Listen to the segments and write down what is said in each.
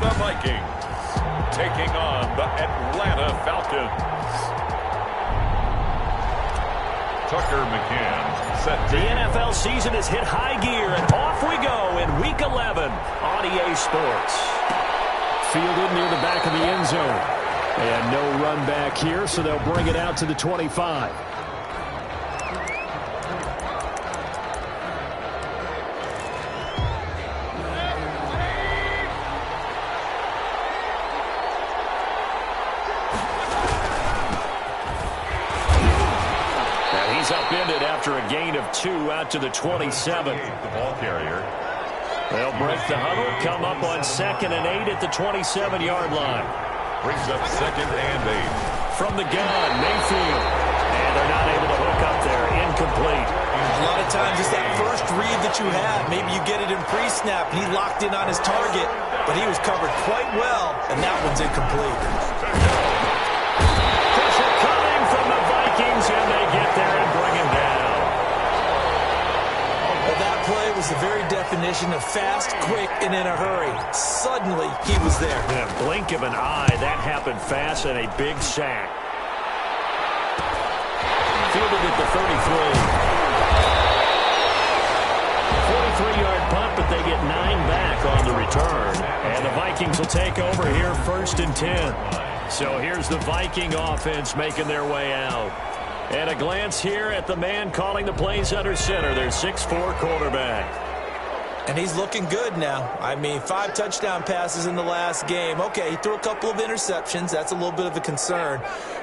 Minnesota Vikings taking on the Atlanta Falcons. Tucker McCann set. The NFL season has hit high gear, and off we go in Week 11 on EA Sports. Fielded near the back of the end zone. And no run back here, so they'll bring it out to the 25. He's upended after a gain of 2 out to the 27. The ball carrier. They'll break the huddle, come up on 2nd and 8 at the 27-yard line. Brings up 2nd and 8. From the gun, Mayfield. And they're not able to hook up there. Incomplete. A lot of times it's that first read that you have. Maybe you get it in pre-snap, and he locked in on his target, but he was covered quite well, and that one's incomplete. Pressure coming from the Vikings, and they get there and bring him down. Well, that play was the very definition of fast, quick, and in a hurry. Suddenly, he was there. In a blink of an eye, that happened fast, and a big sack. Fielded at the 33. 43-yard punt, but they get 9 back on the return. And the Vikings will take over here 1st and 10. So here's the Viking offense making their way out. And a glance here at the man calling the plays under center, their 6'4" quarterback. And he's looking good now. I mean, 5 touchdown passes in the last game. Okay, he threw a couple of interceptions. That's a little bit of a concern.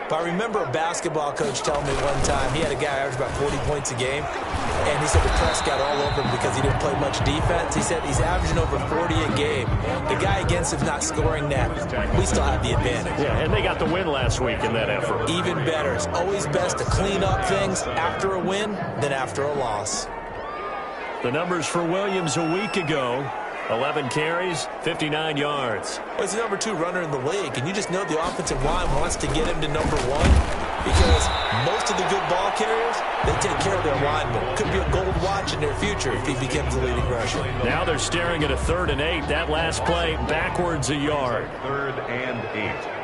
But I remember a basketball coach telling me one time, he had a guy average about 40 points a game, and he said the press got all over him because he didn't play much defense. He said he's averaging over 40 a game. The guy against him's not scoring that. We still have the advantage. Yeah, and they got the win last week in that effort. Even better. It's always best to clean up things after a win than after a loss. The numbers for Williams a week ago, 11 carries, 59 yards. Well, he's the number 2 runner in the league, and you just know the offensive line wants to get him to number 1 because most of the good ball carriers, they take care of their linemen. Could be a gold watch in their future if he becomes the leading rusher. Now they're staring at a 3rd and 8. That last play backwards a yard. 3rd and 8.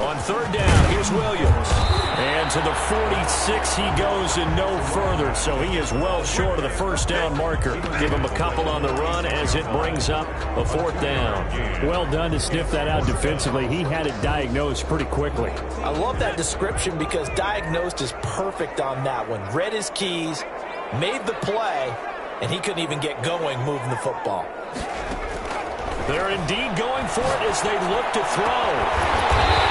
On 3rd down, here's Williams. And to the 46 he goes and no further. So he is well short of the 1st down marker. Give him a couple on the run as it brings up a 4th down. Well done to sniff that out defensively. He had it diagnosed pretty quickly. I love that description because diagnosed is perfect on that one. Read his keys, made the play, and he couldn't even get going moving the football. They're indeed going for it as they look to throw.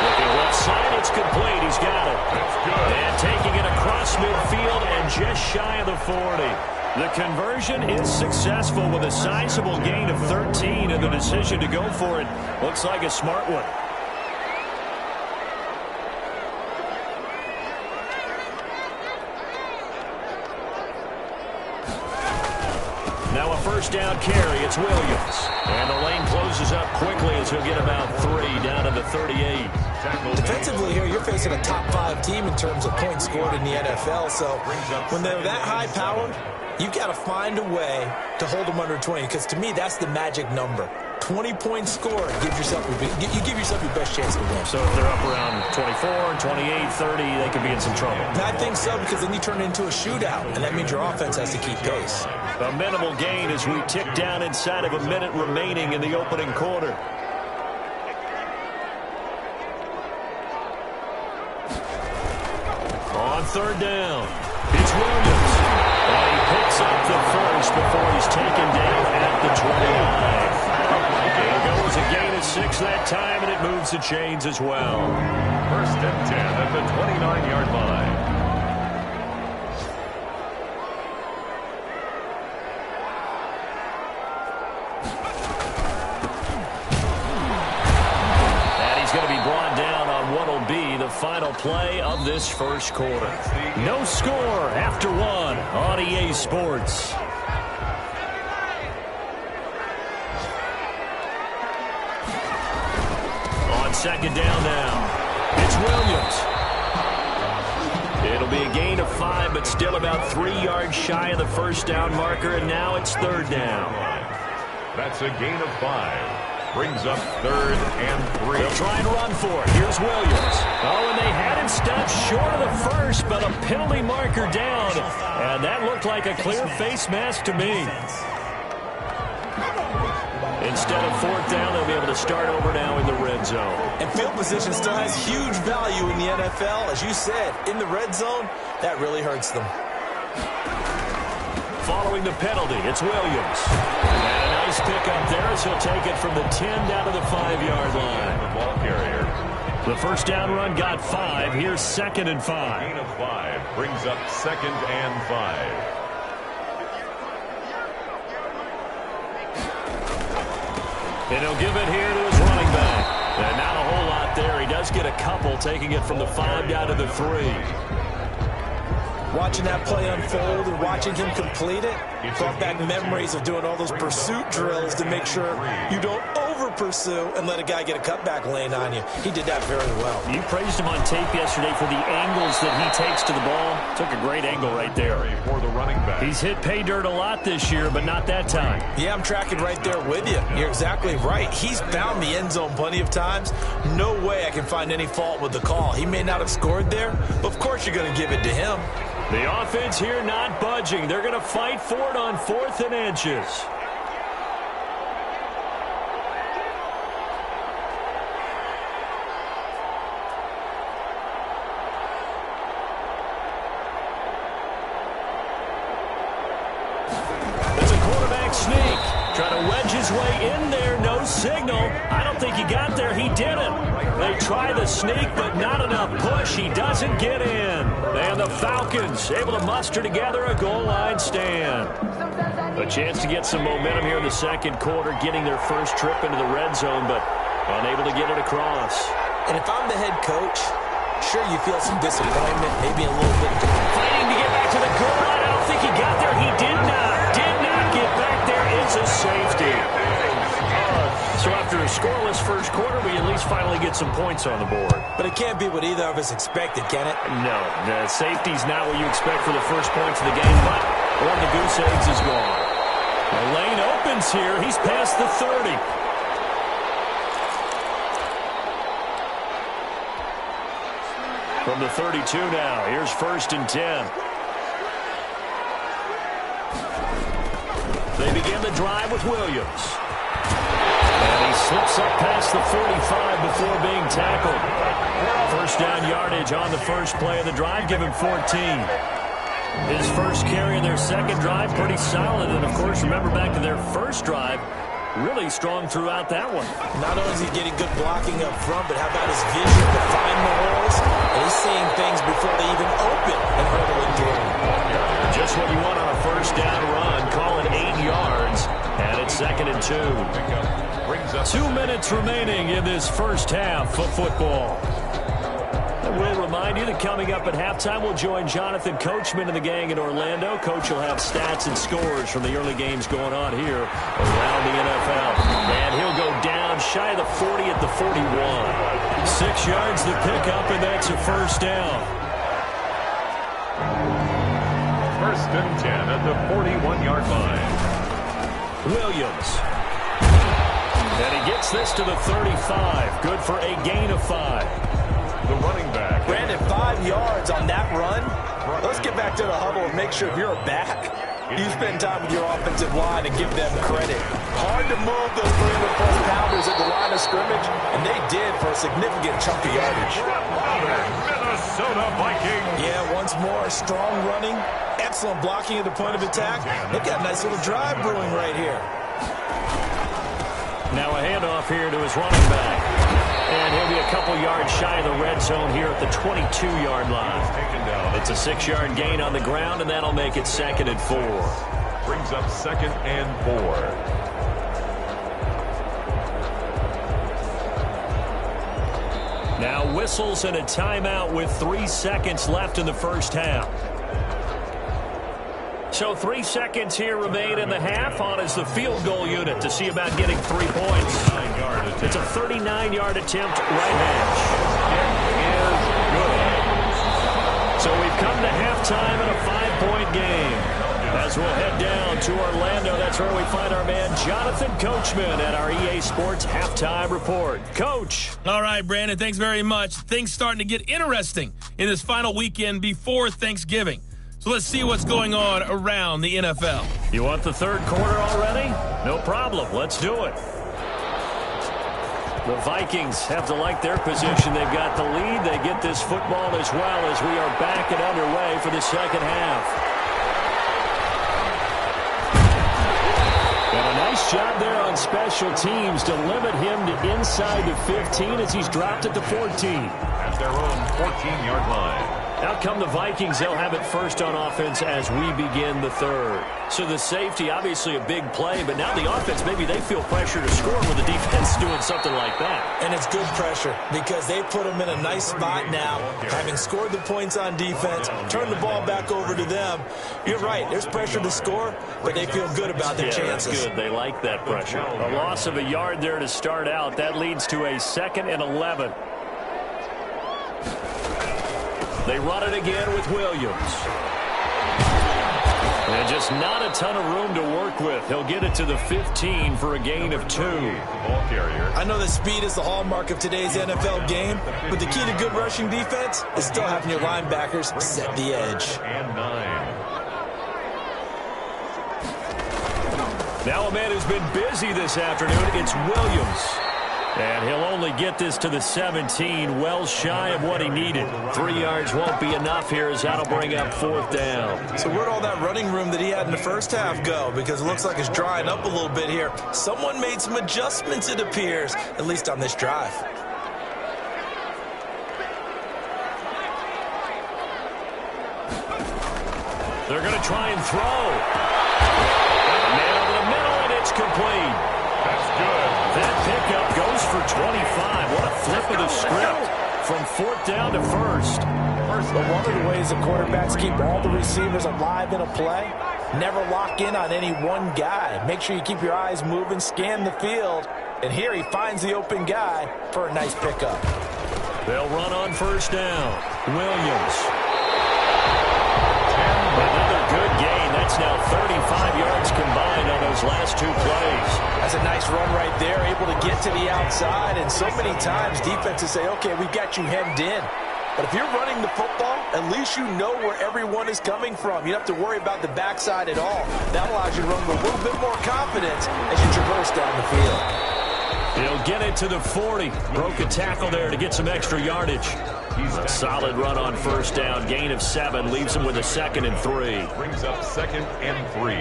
Looking left side, it's complete. He's got it. That's good. And taking it across midfield and just shy of the 40. The conversion is successful with a sizable gain of 13, and the decision to go for it looks like a smart one. Now a 1st down carry. It's Williams. And the lane closes up quickly as he'll get about 3 down to the 38. Defensively here, you're facing a top 5 team in terms of points scored in the NFL. So when they're that high-powered, you've got to find a way to hold them under 20. Because to me, that's the magic number. 20 points scored gives yourself you give yourself your best chance to win. So if they're up around 24, 28, 30, they could be in some trouble. I think so, because then you turn it into a shootout, and that means your offense has to keep pace. A minimal gain as we tick down inside of a minute remaining in the opening quarter. On 3rd down, it's Williams. And he picks up the 1st before he's taken down at the 29. It'll go as a gain of 6 that time, and it moves the chains as well. 1st and 10 at the 29-yard line. Going to be brought down on what will be the final play of this 1st quarter. No score after 1 on EA Sports. On 2nd down now, it's Williams. It'll be a gain of 5, but still about 3 yards shy of the first down marker, and now it's 3rd down. That's a gain of 5. Brings up 3rd and 3. They'll try and run for it. Here's Williams. Oh, and they had him stopped short of the first, but a penalty marker down. And that looked like a clear face mask to me. Instead of 4th down, they'll be able to start over now in the red zone. And field position still has huge value in the NFL. As you said, in the red zone, that really hurts them. Following the penalty, it's Williams. And a nice pickup there as he'll take it from the 10 down to the 5-yard line. The ball carrier. The first down run got 5. Here's 2nd and 5. Gain of 5 brings up 2nd and 5. And he'll give it here to his running back. And not a whole lot there. He does get a couple, taking it from the 5 down to the 3. Watching that play unfold and watching him complete it brought back memories of doing all those pursuit drills to make sure you don't over-pursue and let a guy get a cutback lane on you. He did that very well. You praised him on tape yesterday for the angles that he takes to the ball. Took a great angle right there. For the running back. He's hit pay dirt a lot this year, but not that time. Yeah, I'm tracking right there with you. You're exactly right. He's found the end zone plenty of times. No way I can find any fault with the call. He may not have scored there, but of course you're going to give it to him. The offense here not budging. They're going to fight for it on 4th and inches. There's a quarterback sneak. Trying to wedge his way in there. No signal. I don't think he got there. He didn't. They try the sneak, but not enough push. He doesn't get in. And the Falcons able to muster together a goal line stand. A chance to get some momentum here in the 2nd quarter, getting their first trip into the red zone, but unable to get it across. And if I'm the head coach, sure you feel some disappointment, maybe a little bit. Fighting to get back to the goal line. I don't think he got there. He did not get back there. It's a safety. So after a scoreless first quarter, we at least finally get some points on the board. But it can't be what either of us expected, can it? No, the safety's not what you expect for the first points of the game, but one of the goose eggs is gone. The lane opens here. He's past the 30. From the 32 now, here's 1st and 10. They begin the drive with Williams. And he slips up past the 45 before being tackled. First down yardage on the first play of the drive, give him 14. His first carry of their 2nd drive, pretty solid. And, of course, remember back to their first drive, really strong throughout that one. Not only is he getting good blocking up front, but how about his vision to find the holes? And he's seeing things before they even open and hurdling through them. Just what you want on a first down run. Call it 8 yards. And it's 2nd and 2. 2 minutes remaining in this first half of football. And we'll remind you that coming up at halftime, we'll join Jonathan Coachman and the gang in Orlando. Coach will have stats and scores from the early games going on here around the NFL. And he'll go down shy of the 40 at the 41. 6 yards the pickup, and that's a first down. 1st and 10 at the 41-yard line. Williams. And he gets this to the 35. Good for a gain of 5. The running back. Brandon, 5 yards on that run. Let's get back to the huddle and make sure if you're a back, you spend time with your offensive line and give them credit. Hard to move those 300-plus pounders at the line of scrimmage, and they did for a significant chunk of yardage. Minnesota Vikings. Yeah, once more, strong running, excellent blocking at the point of attack. They've got a nice little drive brewing right here. Now a handoff here to his running back. And he'll be a couple yards shy of the red zone here at the 22-yard line. It's a 6-yard gain on the ground, and that'll make it 2nd and 4. Brings up 2nd and 4. Now whistles and a timeout with 3 seconds left in the first half. So 3 seconds here remain in the half. On is the field goal unit to see about getting 3 points. It's a 39-yard attempt right hash. So we've come to halftime in a 5-point game. As we'll head down to Orlando, that's where we find our man Jonathan Coachman at our EA Sports Halftime Report. Coach. All right, Brandon, thanks very much. Things starting to get interesting in this final weekend before Thanksgiving. So let's see what's going on around the NFL. You want the third quarter already? No problem. Let's do it. The Vikings have to like their position. They've got the lead. They get this football as well as we are back and underway for the second half. And a nice job there on special teams to limit him to inside the 15 as he's dropped at the 14. At their own 14-yard line. Out come the Vikings. They'll have it first on offense as we begin the third. So the safety, obviously a big play, but now the offense, maybe they feel pressure to score with the defense doing something like that. And it's good pressure because they put them in a nice spot now, having scored the points on defense, turn the ball back over to them. You're right, there's pressure to score, but they feel good about their chances. That's good. They like that pressure. A loss of a yard there to start out. That leads to a 2nd and 11. They run it again with Williams. And just not a ton of room to work with. He'll get it to the 15 for a gain of 2. I know that speed is the hallmark of today's NFL game, but the key to good rushing defense is still having your linebackers set the edge. And 9. Now a man who's been busy this afternoon, it's Williams. And he'll only get this to the 17, well shy of what he needed. 3 yards won't be enough here as that'll bring up 4th down. So where'd all that running room that he had in the first half go? Because it looks like it's drying up a little bit here. Someone made some adjustments, it appears, at least on this drive. They're going to try and throw. And a man over the middle, and it's complete. That's good. That pickup goes for 25. What a flip of the script from 4th down to 1st. But one of the ways the quarterbacks keep all the receivers alive in a play, never lock in on any one guy. Make sure you keep your eyes moving, scan the field, and here he finds the open guy for a nice pickup. They'll run on 1st down. Williams. Another good gain. That's now 35 yards combined on those last 2 plays. That's a nice run right there, able to get to the outside. And so many times defenses say, okay, we've got you hemmed in. But if you're running the football, at least you know where everyone is coming from. You don't have to worry about the backside at all. That allows you to run with a little bit more confidence as you traverse down the field. He'll get it to the 40. Broke a tackle there to get some extra yardage. A solid run on 1st down. Gain of 7. Leaves him with a 2nd and 3. Brings up 2nd and 3.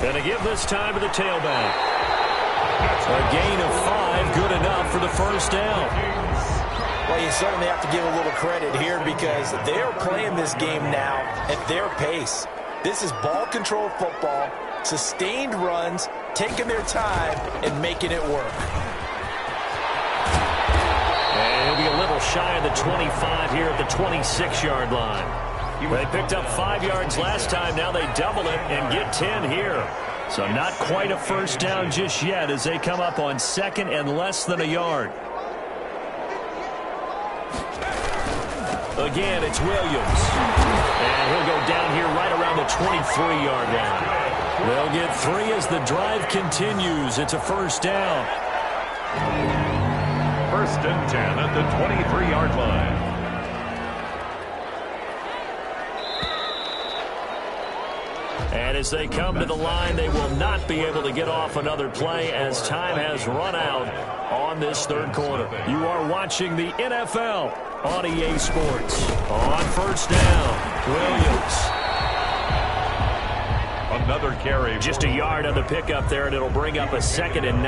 And to give this time to the tailback. A gain of 5. Good enough for the 1st down. Well, you certainly have to give a little credit here because they're playing this game now at their pace. This is ball control football, sustained runs, taking their time and making it work. And he'll be a little shy of the 25 here at the 26-yard line. They picked up 5 yards last time. Now they double it and get 10 here. So not quite a 1st down just yet as they come up on 2nd and less than a yard. Again, it's Williams. And he'll go down here right around the 23-yard line. They'll get 3 as the drive continues. It's a 1st down. 1st and 10 at the 23-yard line. And as they come to the line, they will not be able to get off another play as time has run out on this 3rd quarter. You are watching the NFL on EA Sports. On 1st down, Williams. Another carry. Just a yard on the pickup there, and it'll bring up a 2nd and 9.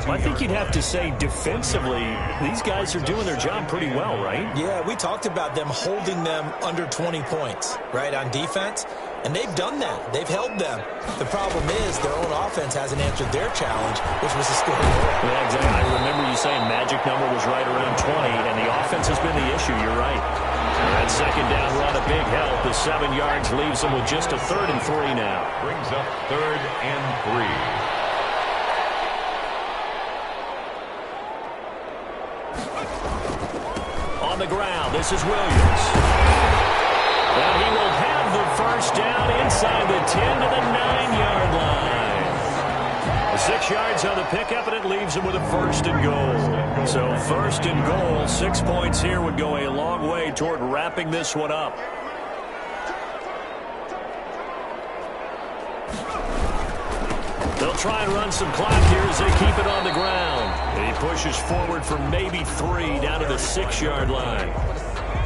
I think you'd have to say defensively, these guys are doing their job pretty well, right? Yeah, we talked about them holding them under 20 points, right, on defense. And they've done that. They've held them. The problem is their own offense hasn't answered their challenge, which was to score more. Yeah, exactly. I remember you saying magic number was right around 20, and the offense has been the issue. You're right. That 2nd down run, a big help. The 7 yards leaves them with just a 3rd and 3 now. Brings up 3rd and 3. On the ground, this is Williams. And he will have the first down inside the 10 to the 9-yard line. 6 yards on the pickup, and it leaves him with a first and goal. So first and goal, 6 points here would go a long way toward wrapping this one up. They'll try and run some clock here as they keep it on the ground. And he pushes forward for maybe 3 down to the 6-yard line.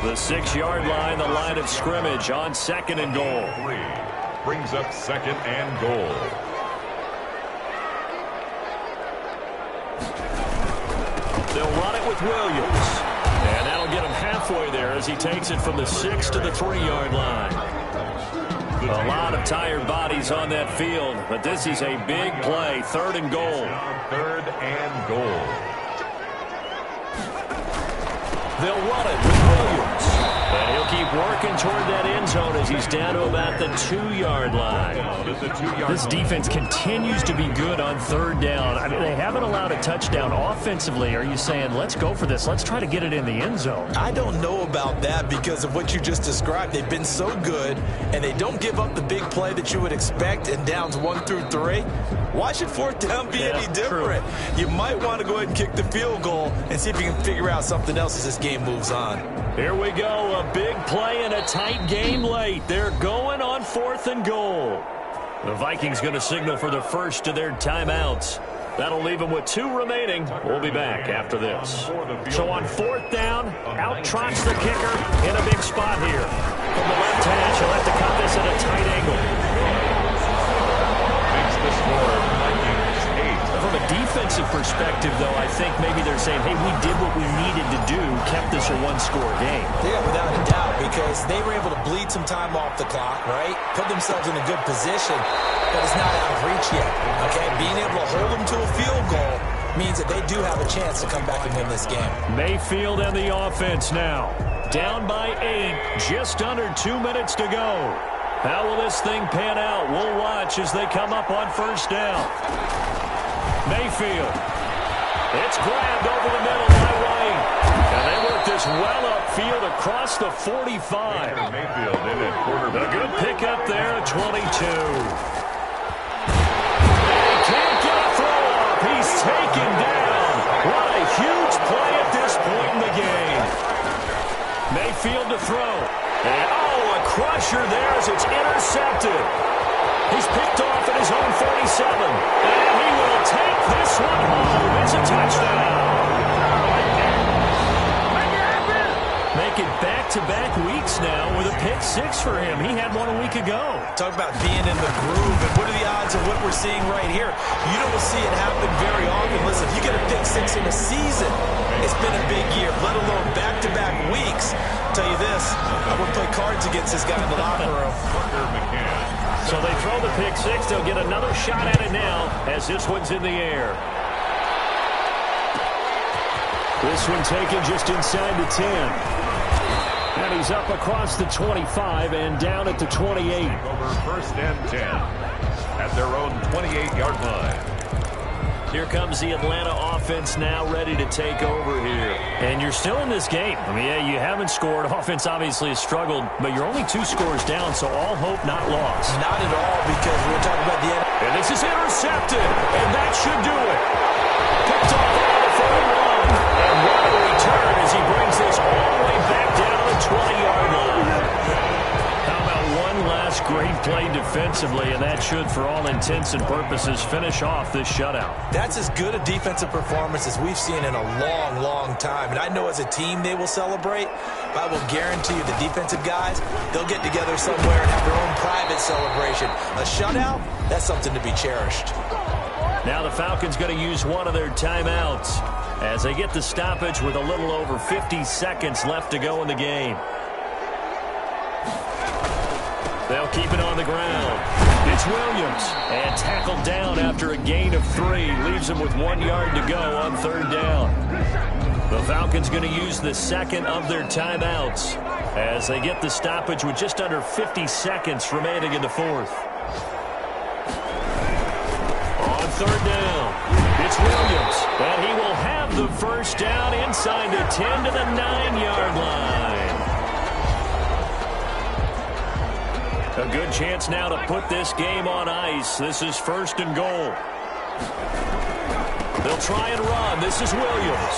The 6-yard line, the line of scrimmage on second and goal. 3 brings up second and goal. They'll run it with Williams. And that'll get him halfway there as he takes it from the 6 to the 3-yard line. A lot of tired bodies on that field, but this is a big play. Third and goal. Third and goal. They'll run it with Williams. And he'll keep working toward that end zone as he's down to about the 2-yard line. This defense continues to be good on third down. I mean, they haven't allowed a touchdown offensively. Are you saying, let's go for this? Let's try to get it in the end zone. I don't know about that because of what you just described. They've been so good, and they don't give up the big play that you would expect in downs 1 through 3. Why should fourth down be any different? True. You might want to go ahead and kick the field goal and see if you can figure out something else as this game moves on. Here we go, a big play in a tight game late. They're going on 4th and goal. The Vikings going to signal for the first of their timeouts. That'll leave them with 2 remaining. We'll be back after this. So on 4th down, out trots the kicker in a big spot here. From the left hash, he'll have to cut this at a tight angle. Makes the score Vikings 8. From a defensive perspective, though, I think maybe they're saying, hey, we did what we needed to do, kept this a 1-score game. Yeah, without a doubt, because they were able to bleed some time off the clock, right? Put themselves in a good position, but it's not out of reach yet, okay? Being able to hold them to a field goal means that they do have a chance to come back and win this game. Mayfield and the offense now. Down by 8, just under 2 minutes to go. How will this thing pan out? We'll watch as they come up on first down. Mayfield. It's grabbed over the middle by White. And they work this well upfield across the 45. Mayfield in at quarterback. A good pickup there at 22. They can't get a throw up. He's taken down. What a huge play at this point in the game. Mayfield to throw. And a crusher there as it's intercepted. He's picked off at his own 47. And he will take this one home. It's a touchdown. Make it back-to-back weeks now with a pick 6 for him. He had one a week ago. Talk about being in the groove, and what are the odds of what we're seeing right here? You don't see it happen very often. Listen, if you get a pick 6 in a season, it's been a big year, let alone back-to-back weeks. I'll tell you this, I would play cards against this guy in the locker room. So they throw the pick 6. They'll get another shot at it now as this one's in the air. This one taken just inside the 10. And he's up across the 25 and down at the 28. Over first and 10 at their own 28-yard line. Here comes the Atlanta offense now ready to take over here. And you're still in this game. I mean, yeah, you haven't scored. Offense obviously has struggled, but you're only 2 scores down, so all hope not lost. Not at all, because we're talking about the end. And this is intercepted, and that should do it. Picked off on the 41. And what a return as he brings this all the way back down to the 20-yard line. How about one last great play defensively, and that should, for all intents and purposes, finish off this shutout. That's as good a defensive performance as we've seen in a long, long time. And I know as a team they will celebrate, but I will guarantee you the defensive guys, they'll get together somewhere and have their own private celebration. A shutout, that's something to be cherished. Now the Falcons going to use one of their timeouts as they get the stoppage with a little over 50 seconds left to go in the game. They'll keep it on the ground. It's Williams. And tackled down after a gain of 3. Leaves him with 1 yard to go on third down. The Falcons going to use the second of their timeouts as they get the stoppage with just under 50 seconds remaining in the fourth. On third down, it's Williams. And he will have the first down inside the 10 to the 9-yard line. A good chance now to put this game on ice. This is 1st and goal. They'll try and run. This is Williams.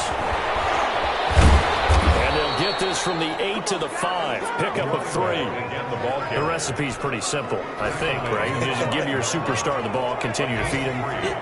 And they'll get this from the 8 to the 5. Pickup of 3. The recipe's pretty simple, I think, right? You just give your superstar the ball, continue to feed him.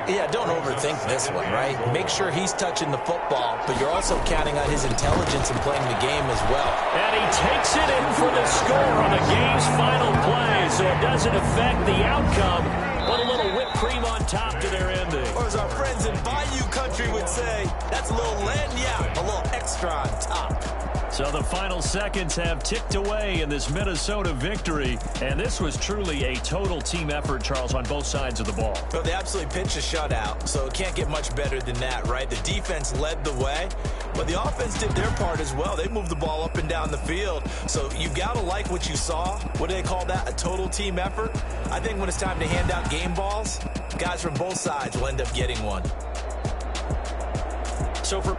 Yeah, don't overthink this one, right? Make sure he's touching the football, but you're also counting on his intelligence in playing the game as well. And he takes it in for the score on the game's final play, so it doesn't affect the outcome. But a little whipped cream on top to their ending. Or as our friends in Bayou Country would say, that's a little lagniappe, a little extra on top. So the final seconds have ticked away in this Minnesota victory. And this was truly a total team effort, Charles, on both sides of the ball. Well, they absolutely pitched a shutout, so it can't get much better than that, right? The defense led the way, but the offense did their part as well. They moved the ball up and down the field. So you've got to like what you saw. What do they call that? A total team effort? I think when it's time to hand out game balls, guys from both sides will end up getting one. So for